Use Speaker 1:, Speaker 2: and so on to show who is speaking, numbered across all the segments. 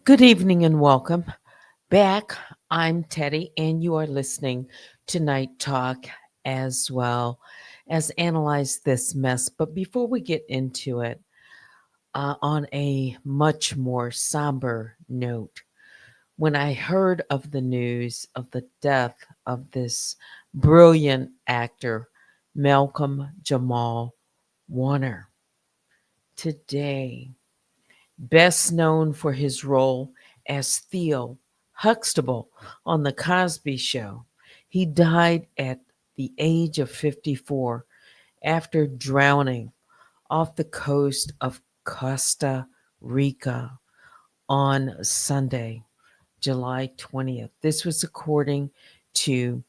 Speaker 1: Good evening and welcome back. I'm Teddy, and you are listening to Night Talk as well as Analyze This Mess. But before we get into it, on a much more somber note, when I heard of the news of the death of this brilliant actor, Malcolm Jamal Warner, today, best known for his role as Theo Huxtable on The Cosby Show. He died at the age of 54 after drowning off the coast of Costa Rica on Sunday, July 20th. This was according to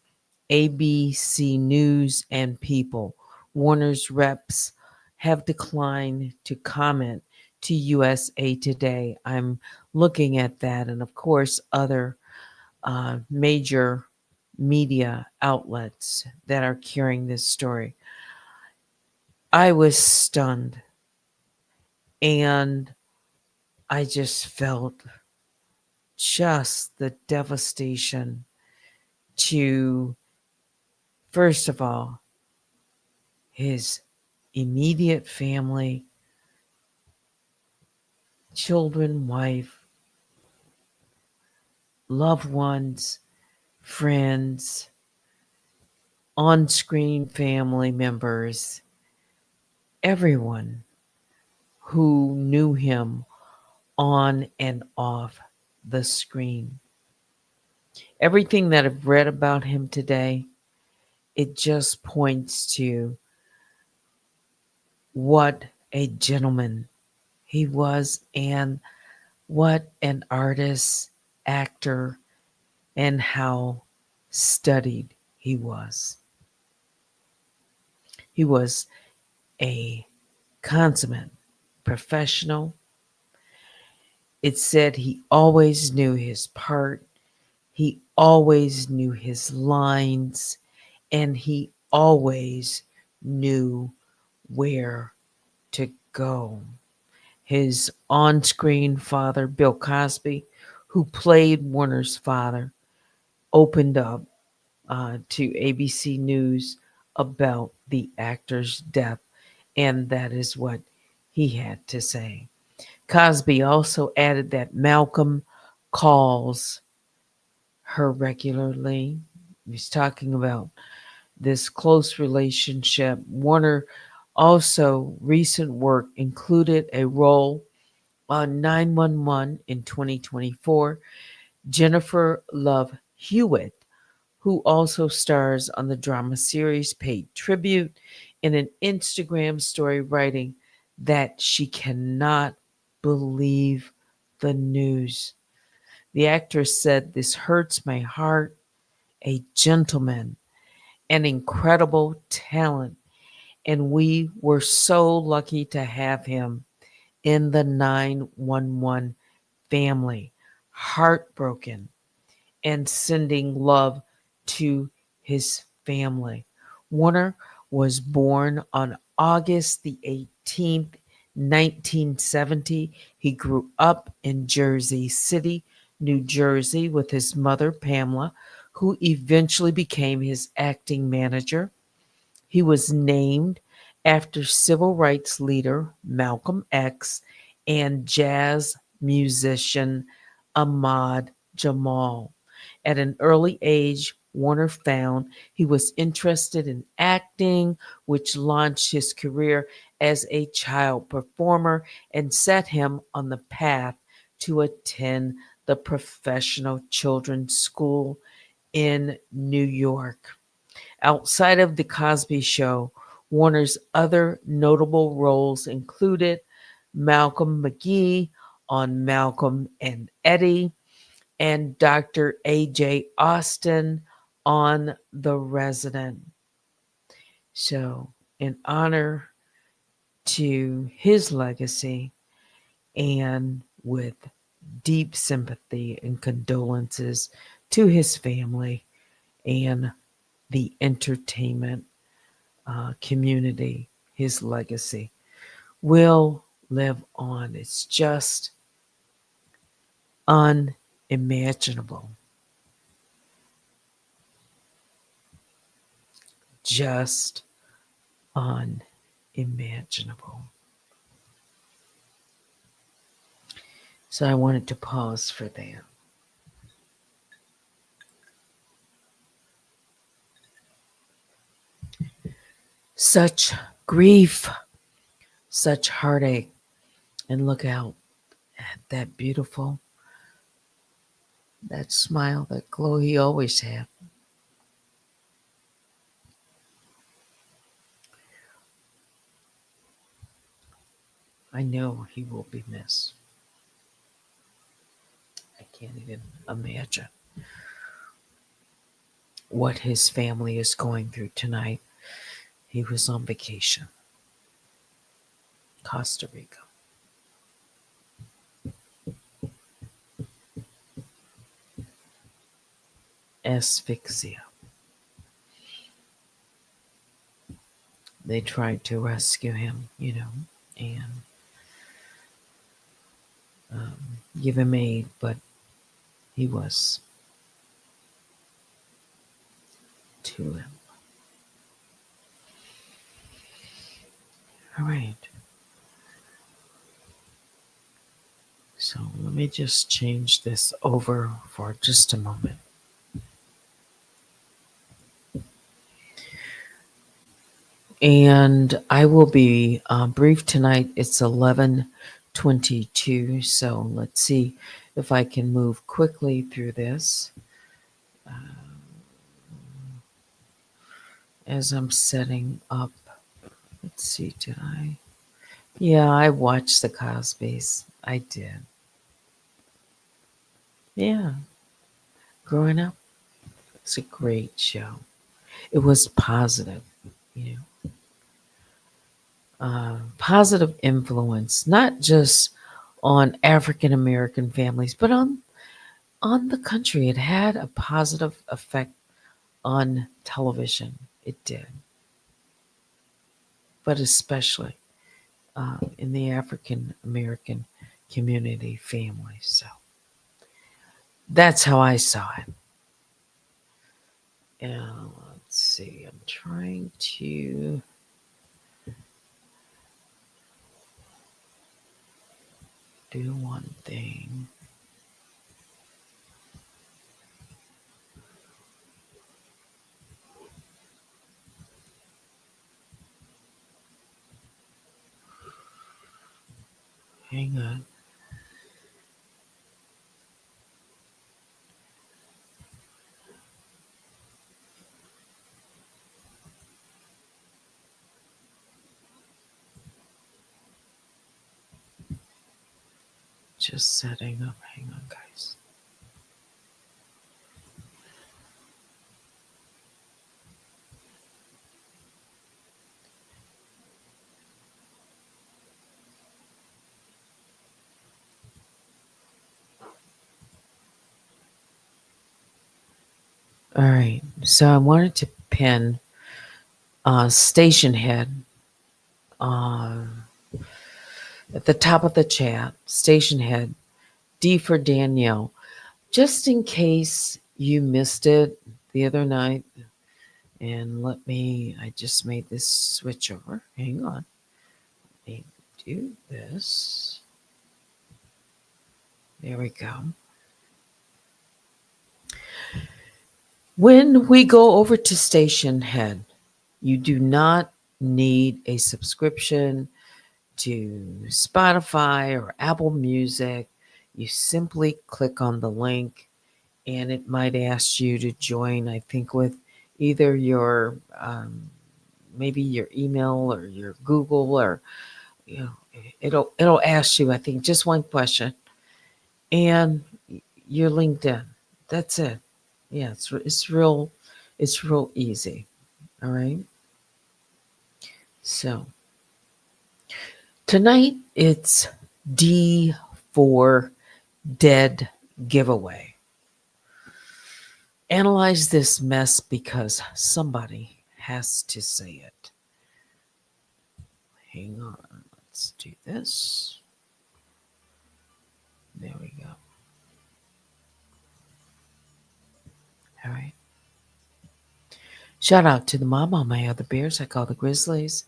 Speaker 1: ABC News and People. Warner's reps have declined to comment to USA Today. I'm looking at that, and of course, other major media outlets that are carrying this story. I was stunned, and I just felt just the devastation to, first of all, his immediate family, children, wife, loved ones, friends, on screen family members, everyone who knew him on and off the screen. Everything that I've read about him today, it just points to what a gentleman he was and what an artist, actor, and how studied he was. He was a consummate professional. It said he always knew his part, he always knew his lines, and he always knew where to go. His on screen father, Bill Cosby, who played Warner's father, opened up to ABC News about the actor's death, and that is what he had to say. Cosby also added that Malcolm calls her regularly. He's talking about this close relationship. Warner also recent work included a role on 911 in 2024. Jennifer Love Hewitt, who also stars on the drama series, paid tribute in an Instagram story, writing that she cannot believe the news. The actress said, "This hurts my heart. A gentleman, an incredible talent, and we were so lucky to have him in the 911 family. Heartbroken and sending love to his family." Warner was born on August the 18th, 1970. He grew up in Jersey City, New Jersey, with his mother, Pamela, who eventually became his acting manager. He was named after civil rights leader Malcolm X and jazz musician Ahmad Jamal. At an early age, Warner found he was interested in acting, which launched his career as a child performer and set him on the path to attend the Professional Children's School in New York. Outside of The Cosby Show, Warner's other notable roles included Malcolm McGee on Malcolm and Eddie, and Dr. A.J. Austin on The Resident. So, in honor to his legacy and with deep sympathy and condolences to his family and the entertainment community, his legacy will live on. It's just unimaginable. Just unimaginable. So I wanted to pause for that. Such grief, such heartache. And look out at that beautiful, that smile, that glow he always had. I know he will be missed. I can't even imagine what his family is going through tonight. He was on vacation, Costa Rica. Asphyxia. They tried to rescue him, and give him aid, but he was too limp. All right. So let me just change this over for just a moment. And I will be brief tonight. It's 11:22, so let's see if I can move quickly through this. As I'm setting up, let's see, did I? Yeah, I watched the Cosbys. I did. Yeah, growing up, it's a great show. It was positive, you know, positive influence, not just on African American families, but on the country. It had a positive effect on television. It did, but especially in the African American community family. So that's how I saw it. And let's see, I'm trying to do one thing. Hang on. Just setting up. Hang on, guys. All right. So I wanted to pin station head uh, at the top of the chat. Station head D for Danielle. Just in case you missed it the other night. And I just made this switch over. Hang on. Let me do this. There we go. When we go over to Station Head, you do not need a subscription to Spotify or Apple Music. You simply click on the link and it might ask you to join, I think, with either your maybe your email or your Google, or it'll ask you, I think, just one question, and your LinkedIn. That's it. Yeah, it's real easy. All right. So tonight it's D for Dead giveaway. Analyze this mess because somebody has to say it. Hang on. Let's do this. There we go. Shout out to the mama, my other bears. I call the grizzlies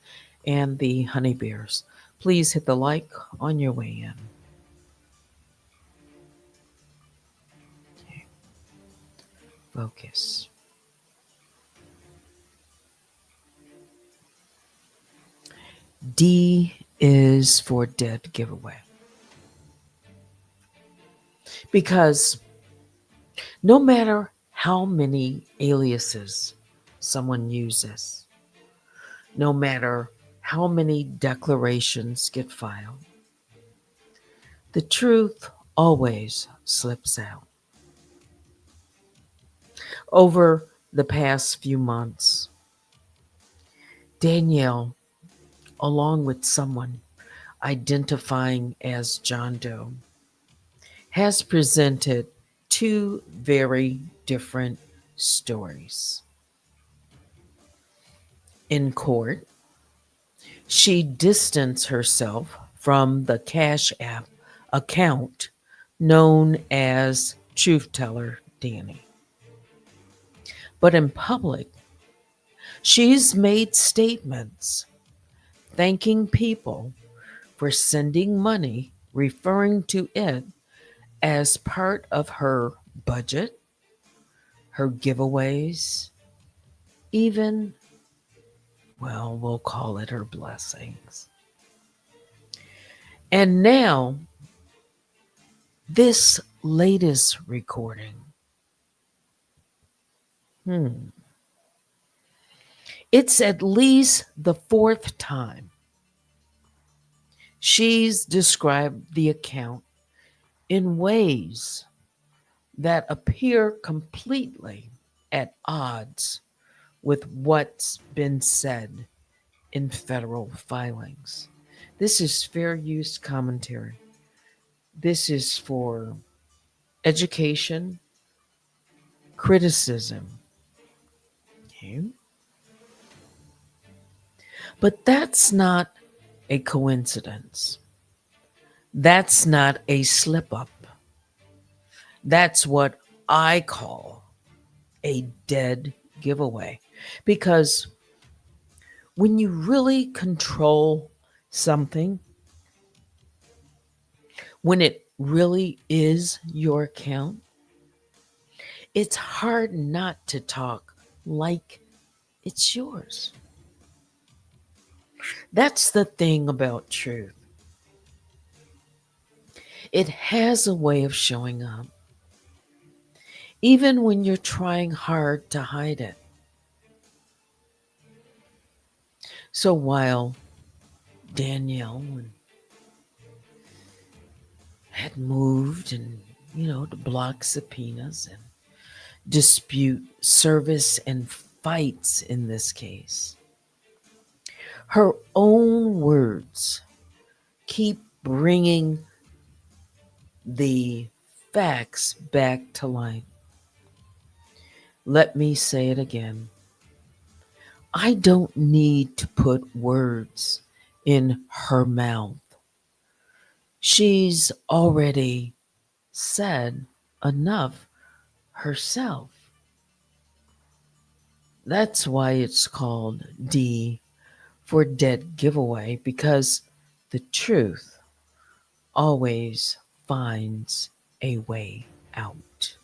Speaker 1: and the honey bears. Please hit the like on your way in. Focus. D is for dead giveaway. Because no matter how many aliases someone uses, no matter how many declarations get filed, the truth always slips out. Over the past few months, Danielle, along with someone identifying as John Doe, has presented two very different stories. In court, she distanced herself from the Cash App account known as Truth Teller Danny. But in public, she's made statements thanking people for sending money, referring to it as part of her budget, her giveaways, even, well, we'll call it her blessings. And now, this latest recording, it's at least the fourth time she's described the account in ways that appear completely at odds with what's been said in federal filings. This is fair use commentary. This is for education, criticism. Okay? But that's not a coincidence. That's not a slip up. That's what I call a dead giveaway. Because when you really control something, when it really is your account, it's hard not to talk like it's yours. That's the thing about truth. It has a way of showing up, even when you're trying hard to hide it. So while Danielle had moved and, to block subpoenas and dispute service and fights in this case, her own words keep bringing the facts back to light. Let me say it again. I don't need to put words in her mouth. She's already said enough herself. That's why it's called D for Dead Giveaway, because the truth always finds a way out.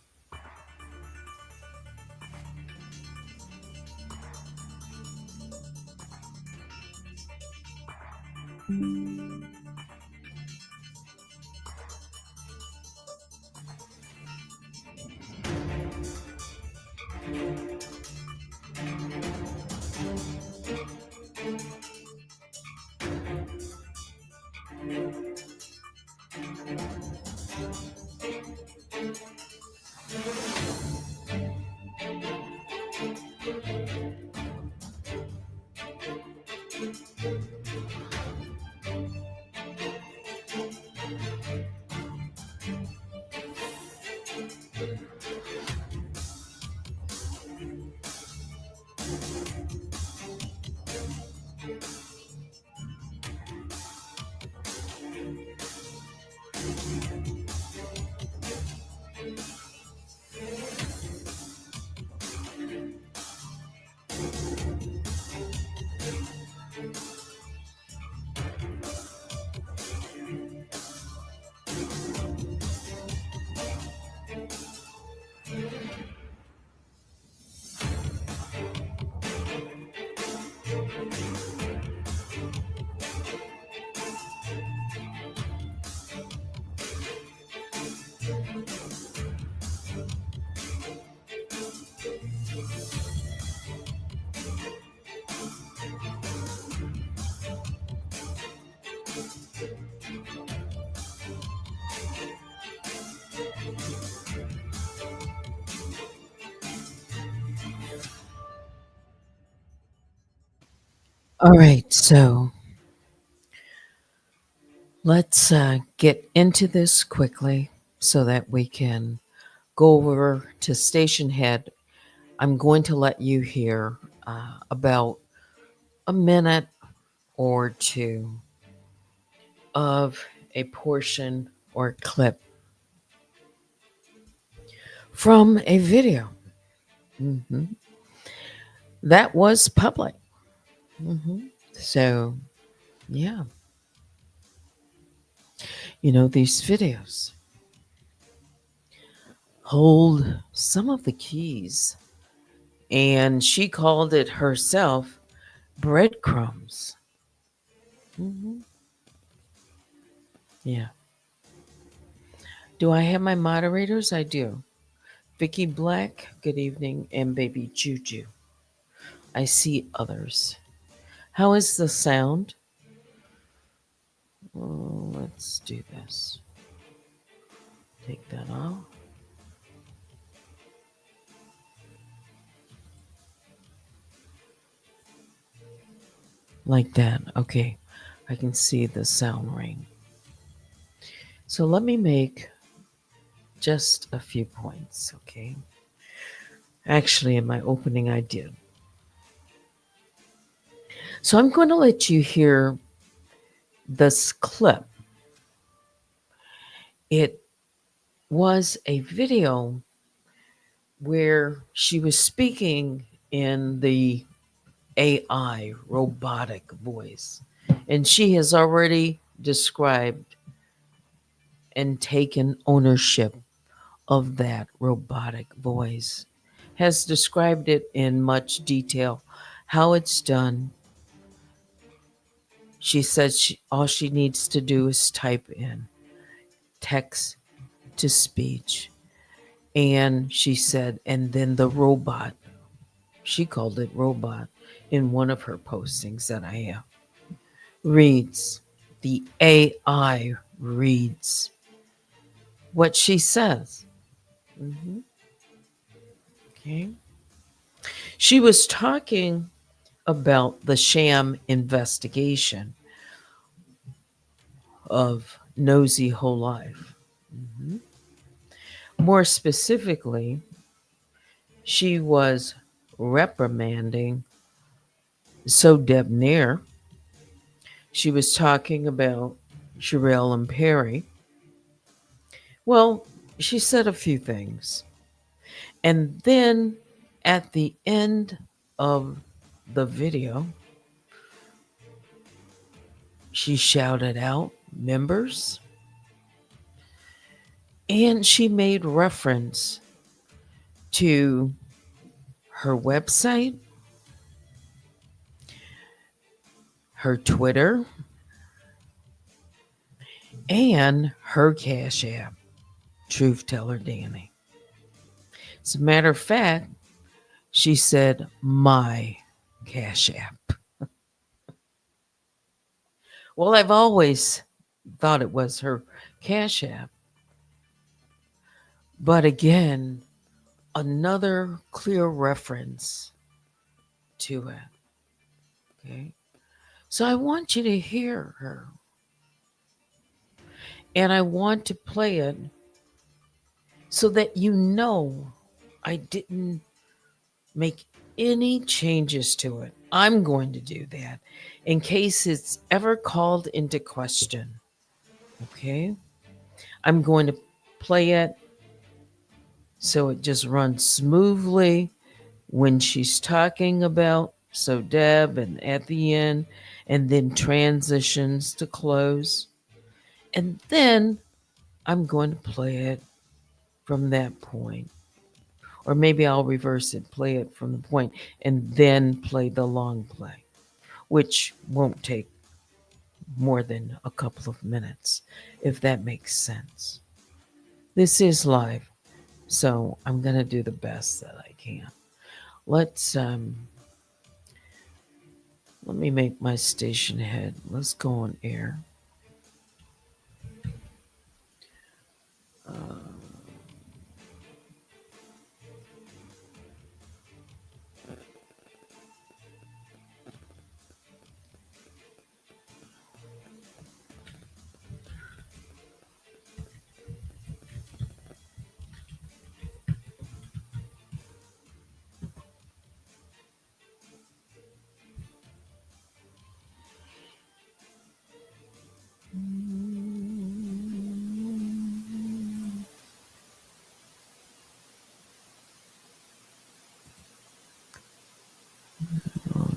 Speaker 1: All right, so let's get into this quickly so that we can go over to station head. I'm going to let you hear about a minute or two of a portion or clip from a video. hmm That was public. So, yeah, these videos hold some of the keys. And she called it herself breadcrumbs. hmm Yeah. Do I have my moderators? I do. Vicky Black, good evening, and Baby Juju. I see others. How is the sound? Oh, let's do this. Take that off. Like that. Okay. I can see the sound ring. So let me make just a few points, okay? Actually, in my opening, I did. So I'm going to let you hear this clip. It was a video where she was speaking in the AI robotic voice. And she has already described and taken ownership of that robotic voice, has described it in much detail, how it's done. She said all she needs to do is type in text to speech. And she said, and then the robot, she called it robot in one of her postings that I have, reads, the AI reads what she says. Mhm. Okay. She was talking about the sham investigation of Nosy Whole Life. Mhm. More specifically, she was reprimanding So Debonair. She was talking about Sherelle and Perry. Well, she said a few things. And then at the end of the video, she shouted out members and she made reference to her website, her Twitter, and her Cash App, Truth Teller Danny. As a matter of fact, she said, my Cash App. Well, I've always thought it was her Cash App. But again, another clear reference to it. Okay. So I want you to hear her. And I want to play it so that you know I didn't make any changes to it. I'm going to do that in case it's ever called into question. Okay. I'm going to play it so it just runs smoothly when she's talking about so Deb and at the end, and then transitions to close. And then I'm going to play it from that point. Or maybe I'll reverse it, play it from the point, and then play the long play, which won't take more than a couple of minutes, if that makes sense. This is live, so I'm going to do the best that I can. Let's let me make my station head. Let's go on air.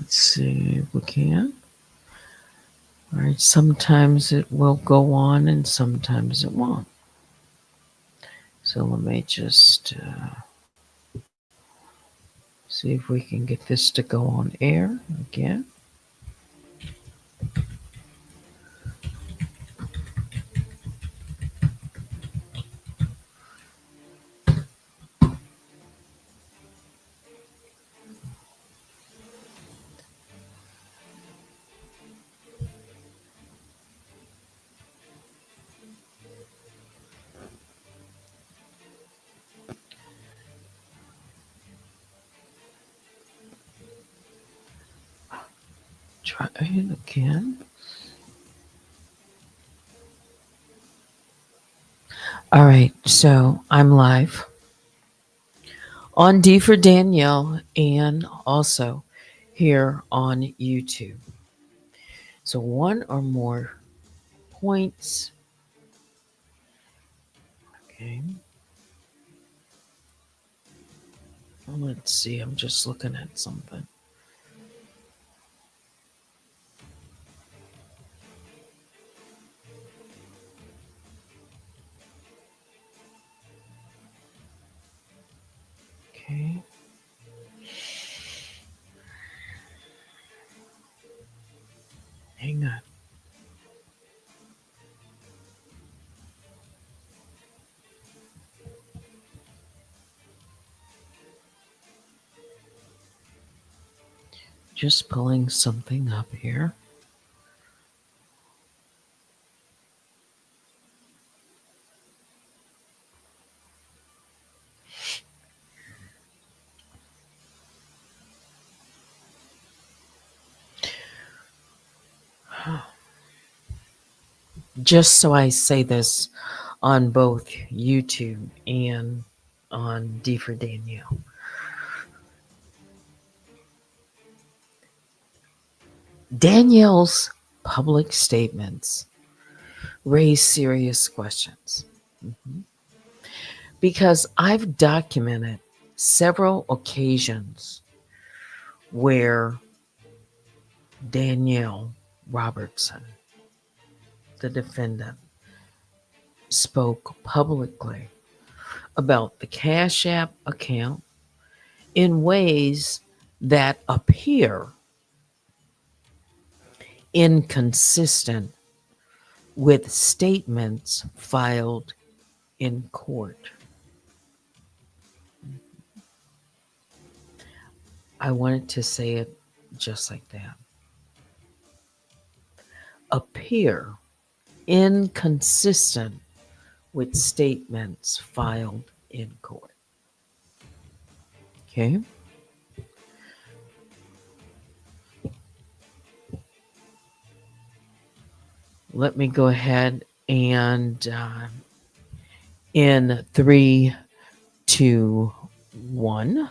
Speaker 1: Let's see if we can. All right, sometimes it will go on and sometimes it won't. So let me just see if we can get this to go on air again. Try it again. All right, so I'm live on D for Danielle and also here on YouTube. So one or more points. Okay. Well, let's see. I'm just looking at something. Okay. Hang on. Just pulling something up here. Just so I say this on both YouTube and on D for Danielle. Danielle's public statements raise serious questions. Mhm. Because I've documented several occasions where Danielle Robertson, the defendant, spoke publicly about the Cash App account in ways that appear inconsistent with statements filed in court. I wanted to say it just like that. Appear inconsistent with statements filed in court. Okay. Let me go ahead and in 3, 2, 1.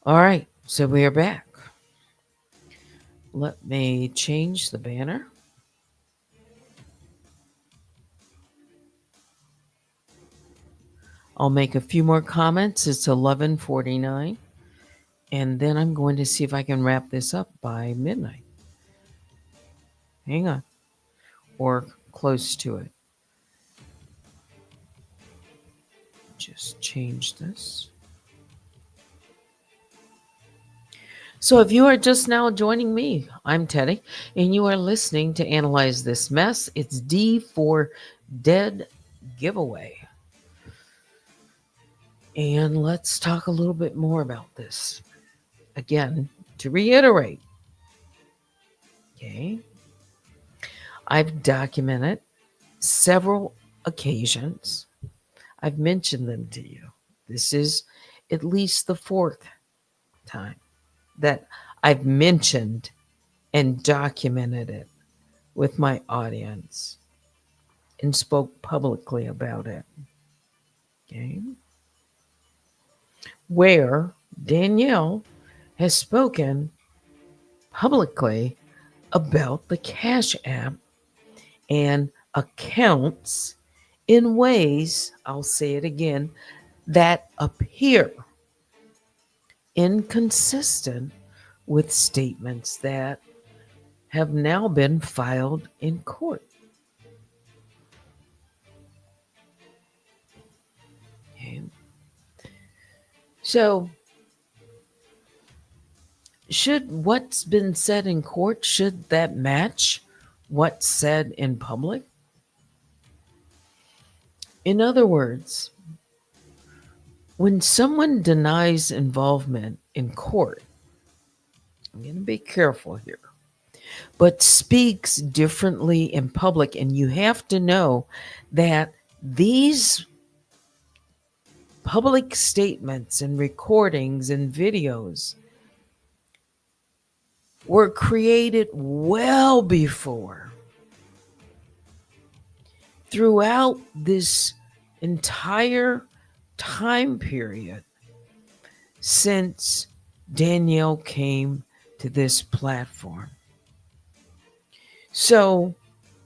Speaker 1: All right, so we are back. Let me change the banner. I'll make a few more comments. It's 11:49, and then I'm going to see if I can wrap this up by midnight. Hang on, or close to it. Just change this. So, if you are just now joining me, I'm Teddy, and you are listening to Analyze This Mess. It's D for Dead Giveaway. And let's talk a little bit more about this. Again, to reiterate, okay, I've documented several occasions. I've mentioned them to you. This is at least the fourth time that I've mentioned and documented it with my audience and spoke publicly about it. Okay. Where Danielle has spoken publicly about the Cash App and accounts in ways, I'll say it again, that appear inconsistent with statements that have now been filed in court. Okay. So, should what's been said in court, should that match what's said in public? In other words, when someone denies involvement in court, I'm going to be careful here, but speaks differently in public, and you have to know that these public statements and recordings and videos were created well before, throughout this entire time period since Danielle came to this platform. So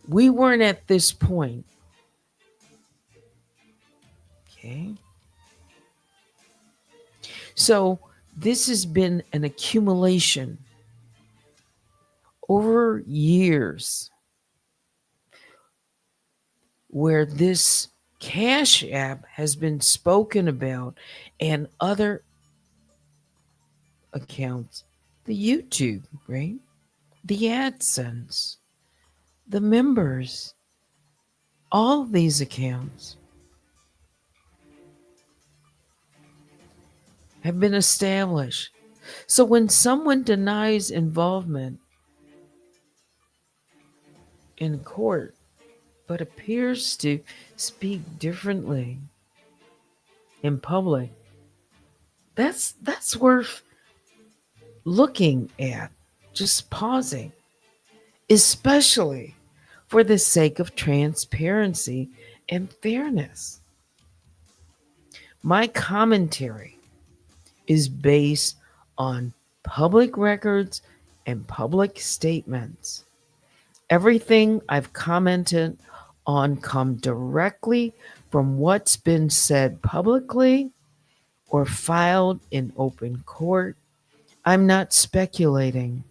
Speaker 1: we weren't at this point. Okay. So this has been an accumulation over years where this Cash App has been spoken about and other accounts, the YouTube, right? The AdSense, the members, all these accounts have been established. So when someone denies involvement in court but appears to speak differently in public, that's worth looking at, just pausing, especially for the sake of transparency and fairness. My commentary is based on public records and public statements. Everything I've commented on come directly from what's been said publicly or filed in open court. I'm not speculating.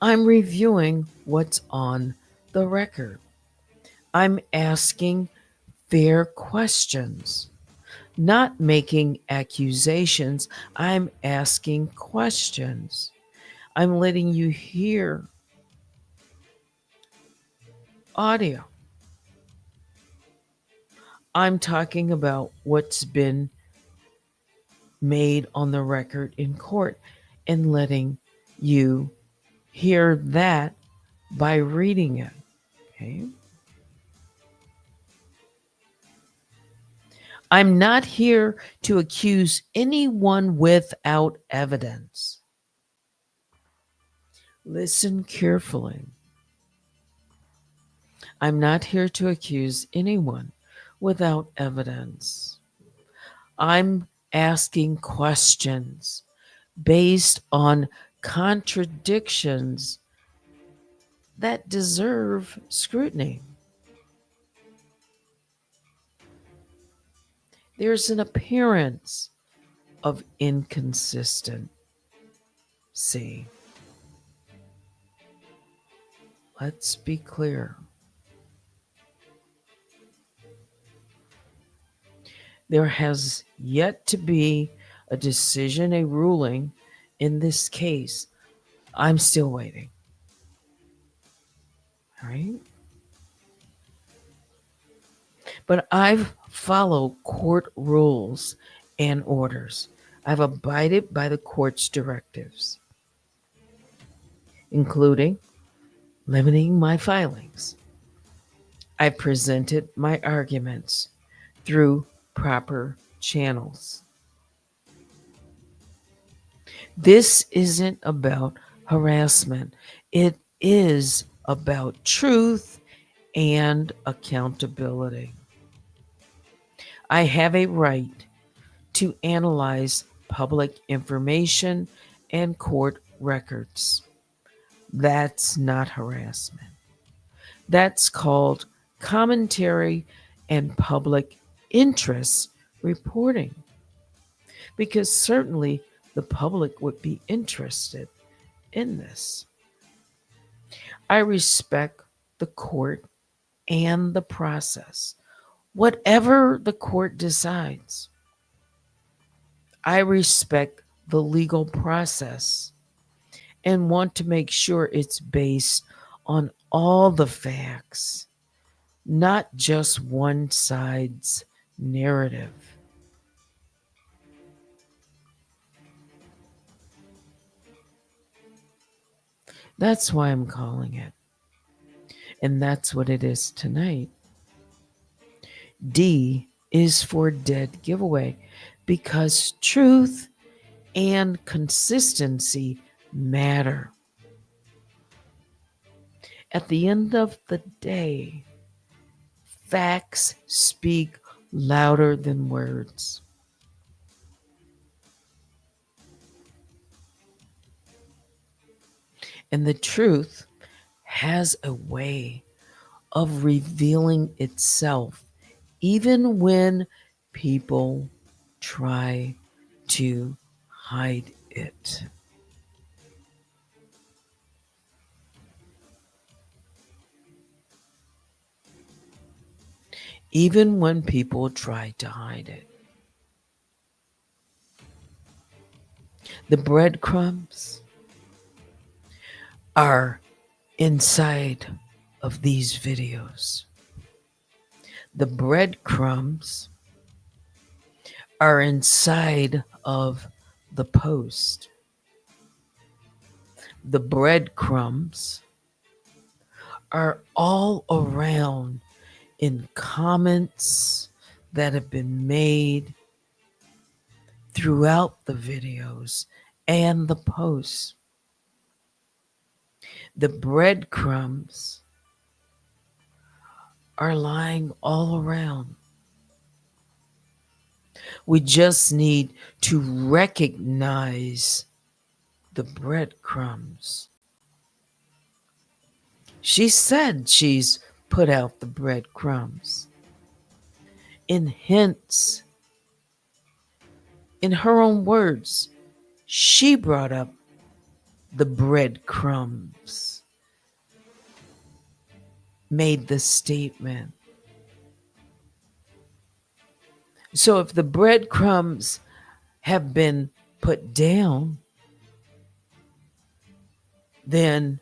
Speaker 1: I'm reviewing what's on the record. I'm asking fair questions, not making accusations. I'm asking questions. I'm letting you hear audio. I'm talking about what's been made on the record in court and letting you hear that by reading it. Okay. I'm not here to accuse anyone without evidence. Listen carefully. I'm not here to accuse anyone without evidence. I'm asking questions based on contradictions that deserve scrutiny. There's an appearance of inconsistency. Let's be clear. There has yet to be a decision, a ruling in this case. I'm still waiting. All right? But I've followed court rules and orders. I've abided by the court's directives, including limiting my filings. I presented my arguments through proper channels. This isn't about harassment. It is about truth and accountability. I have a right to analyze public information and court records. That's not harassment. That's called commentary and public interest reporting. Because certainly the public would be interested in this. I respect the court and the process. Whatever the court decides, I respect the legal process and want to make sure it's based on all the facts, not just one side's narrative. That's why I'm calling it. And that's what it is tonight. D is for dead giveaway because truth and consistency matter. At the end of the day, facts speak louder than words. And the truth has a way of revealing itself, even when people try to hide it. Even when people try to hide it. The breadcrumbs are inside of these videos. The breadcrumbs are inside of the post. The breadcrumbs are all around in comments that have been made throughout the videos and the posts. The breadcrumbs are lying all around. We just need to recognize the breadcrumbs. She said she's put out the breadcrumbs. In hints, in her own words, she brought up the breadcrumbs, made the statement. So if the breadcrumbs have been put down, then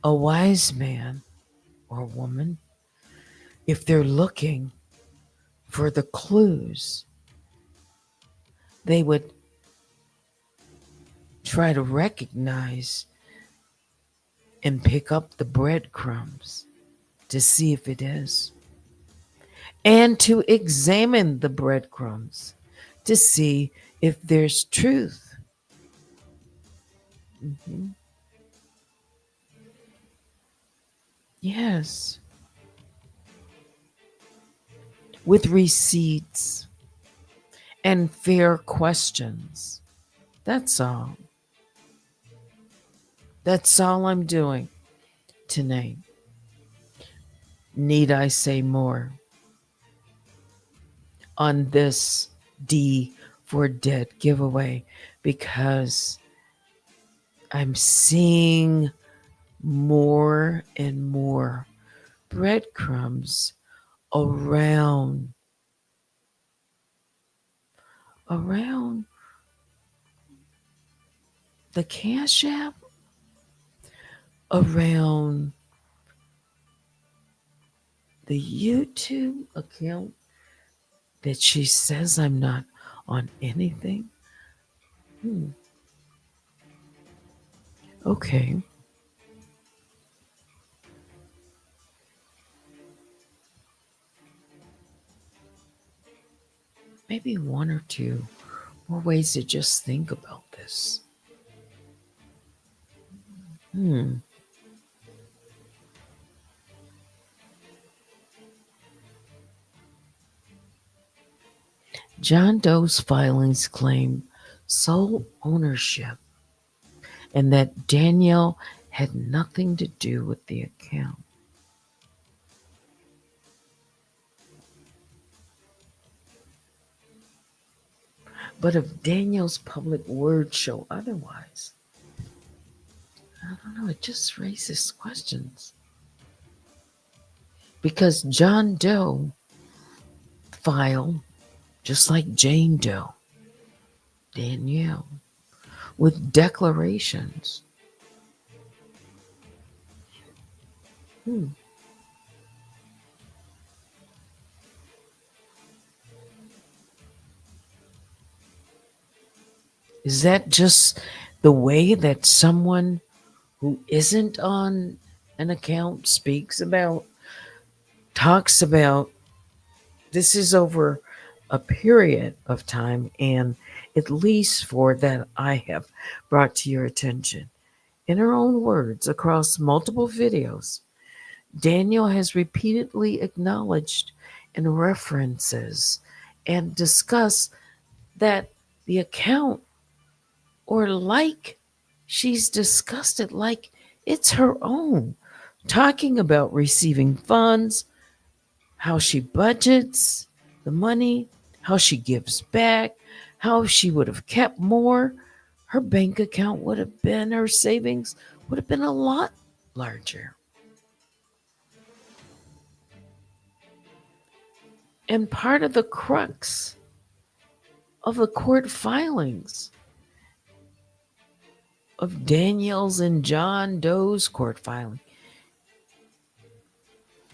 Speaker 1: a wise man or woman, if they're looking for the clues, they would try to recognize and pick up the breadcrumbs to see if it is, and to examine the breadcrumbs to see if there's truth. Mm-hmm. Yes. With receipts, and fair questions. That's all. That's all I'm doing tonight. Need I say more on this D for Dead giveaway? Because I'm seeing more and more breadcrumbs around the Cash App, around the YouTube account that she says I'm not on anything. Okay. Maybe one or two more ways to just think about this. Hmm. John Doe's filings claim sole ownership and that Danielle had nothing to do with the account. But if Danielle's public words show otherwise, I don't know, it just raises questions. Because John Doe filed, just like Jane Doe, Danielle, with declarations. Hmm. Is that just the way that someone who isn't on an account talks about? This is over a period of time, and at least for that I have brought to your attention. In her own words, across multiple videos, Daniel has repeatedly acknowledged and references and discussed that the account, or like she's discussed it like it's her own, talking about receiving funds, how she budgets the money, how she gives back, how she would have kept more. Her bank account would have been, her savings would have been a lot larger. And part of the crux of the court filings of Daniel's and John Doe's court filing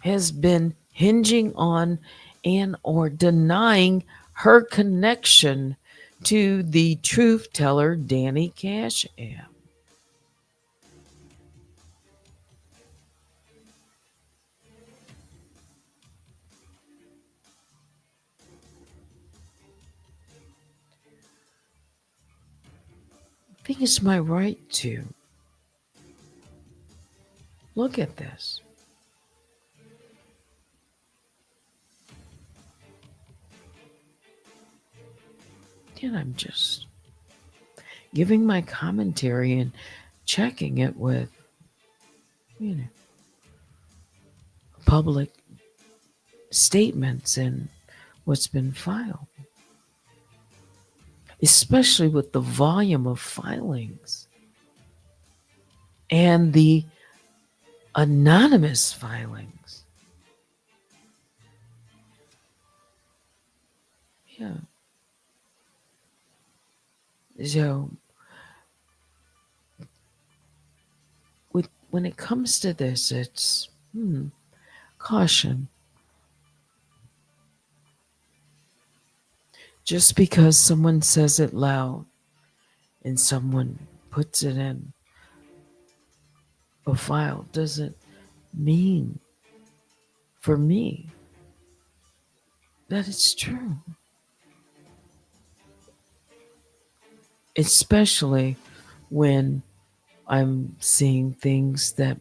Speaker 1: has been hinging on and or denying her connection to the truth teller Danny Cash App. I think it's my right to look at this. And I'm just giving my commentary and checking it with, you know, public statements and what's been filed, especially with the volume of filings and the anonymous filings. Yeah. So when it comes to this, it's caution. Just because someone says it loud and someone puts it in a file doesn't mean, for me, that it's true. Especially when I'm seeing things that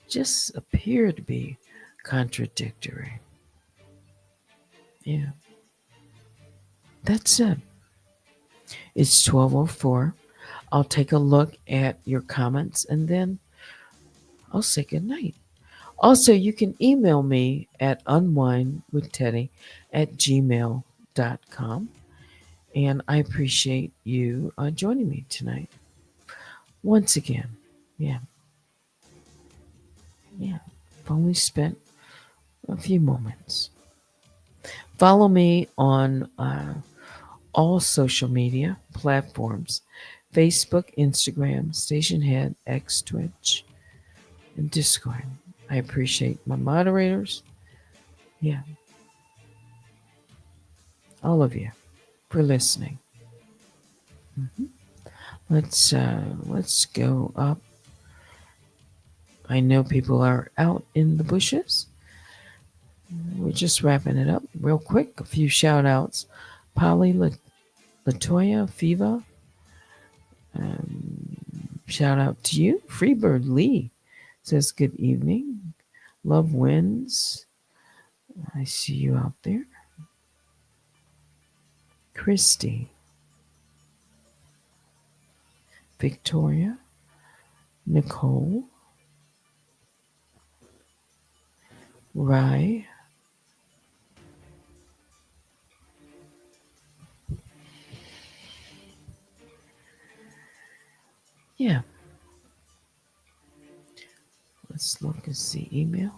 Speaker 1: just appear to be contradictory. Yeah. That's it. It's 12:04. I'll take a look at your comments and then I'll say goodnight. Also, you can email me at unwinewithteddy@gmail.com. And I appreciate you joining me tonight. Once again, yeah, yeah. I've only spent a few moments. Follow me on all social media platforms: Facebook, Instagram, Stationhead, X, Twitch, and Discord. I appreciate my moderators. Yeah, all of you for listening. Mhm. Let's go up. I know people are out in the bushes. We're just wrapping it up real quick. A few shout outs. Polly, Latoya, Fiva. Shout out to you. Freebird Lee says good evening. Love wins. I see you out there. Christy. Victoria. Nicole. Rye. Yeah. Let's look and see email.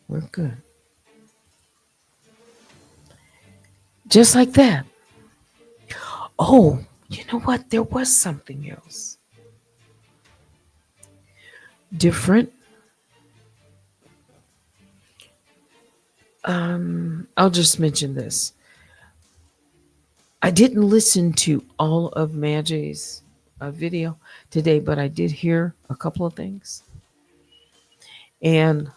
Speaker 1: We're good. Just like that. Oh, you know what? There was something else. Different. I'll just mention this. I didn't listen to all of Maggie's video today, but I did hear a couple of things. And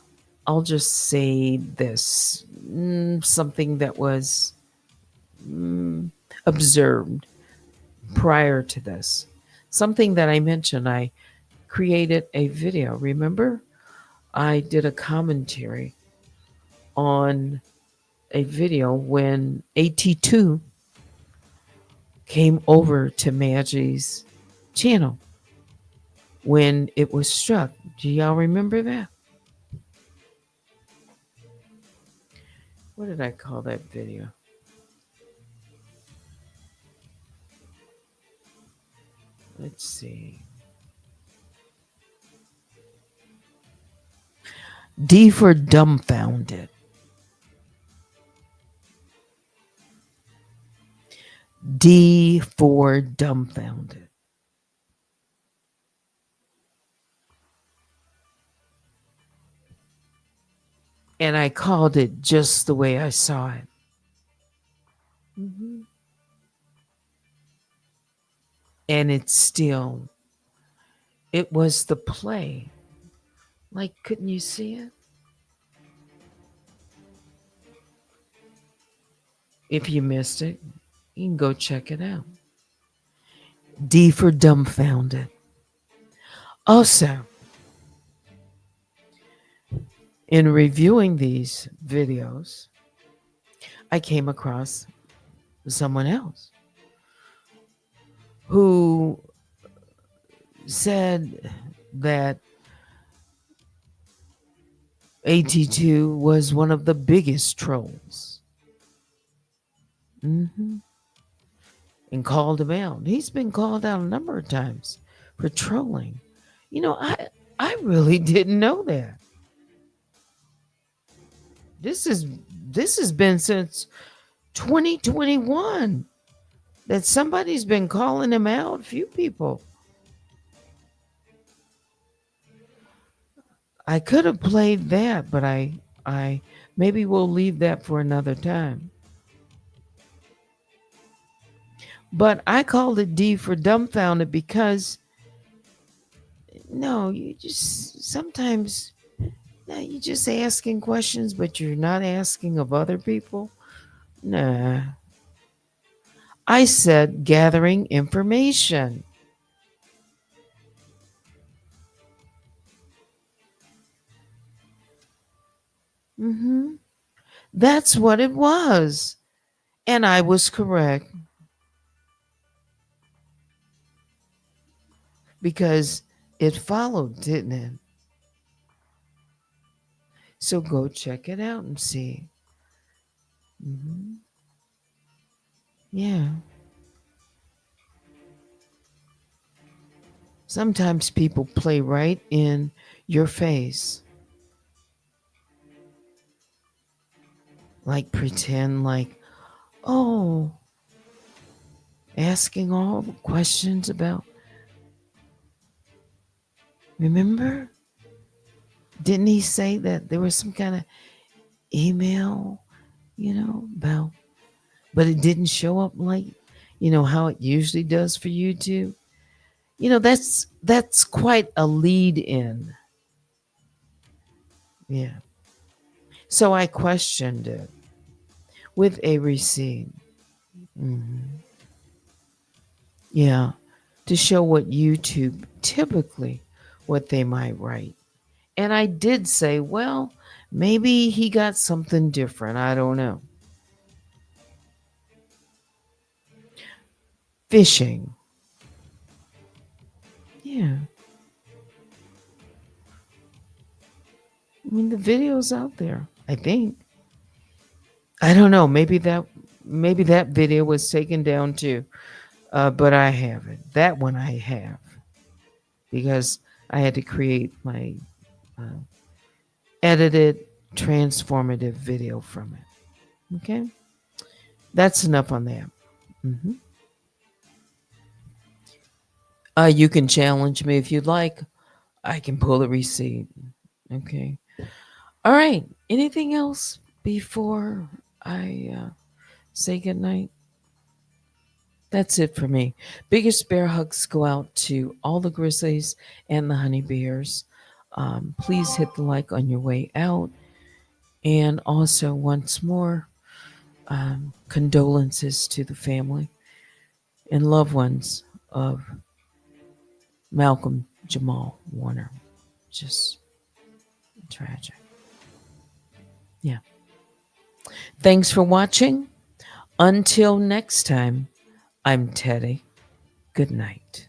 Speaker 1: I'll just say this, something that was observed prior to this. Something that I mentioned, I created a video. Remember? I did a commentary on a video when AT2 came over to Maggie's channel when it was struck. Do y'all remember that? What did I call that video? Let's see. D for dumbfounded. D for dumbfounded. And I called it just the way I saw it. Mm-hmm. And it's still, it was the play. Like, couldn't you see it? If you missed it, you can go check it out. D for dumbfounded. Also, in reviewing these videos, I came across someone else who said that AT2 was one of the biggest trolls. Mm-hmm. And called him out. He's been called out a number of times for trolling. You know, I really didn't know that. This has been since 2021 that somebody's been calling him out. A few people. I could have played that, but I maybe we'll leave that for another time. But I called it D for dumbfounded because no, you just sometimes you're just asking questions, but you're not asking of other people. Nah. I said gathering information. Mm-hmm. That's what it was. And I was correct. because it followed, didn't it? So go check it out and see. Mhm. Yeah. Sometimes people play right in your face, like pretend like, oh, asking all the questions about, remember? Didn't he say that there was some kind of email, about, but it didn't show up like, how it usually does for YouTube? That's quite a lead in. Yeah. So I questioned it with a receipt. Mhm. Yeah. To show what YouTube typically what they might write. And I did say, well, maybe he got something different. I don't know. Fishing. Yeah. I mean the video's out there, I think. I don't know. Maybe that video was taken down too. But I have it. That one I have because I had to create my uh, edited transformative video from it. Okay, that's enough on that. hmm you can challenge me if you'd like. I can pull a receipt. Okay. All right. Anything else before I say goodnight? That's it for me. Biggest bear hugs go out to all the grizzlies and the honey bears. Please hit the like on your way out. And also, once more, condolences to the family and loved ones of Malcolm Jamal Warner. Just tragic. Yeah. Thanks for watching. Until next time, I'm Teddy. Good night.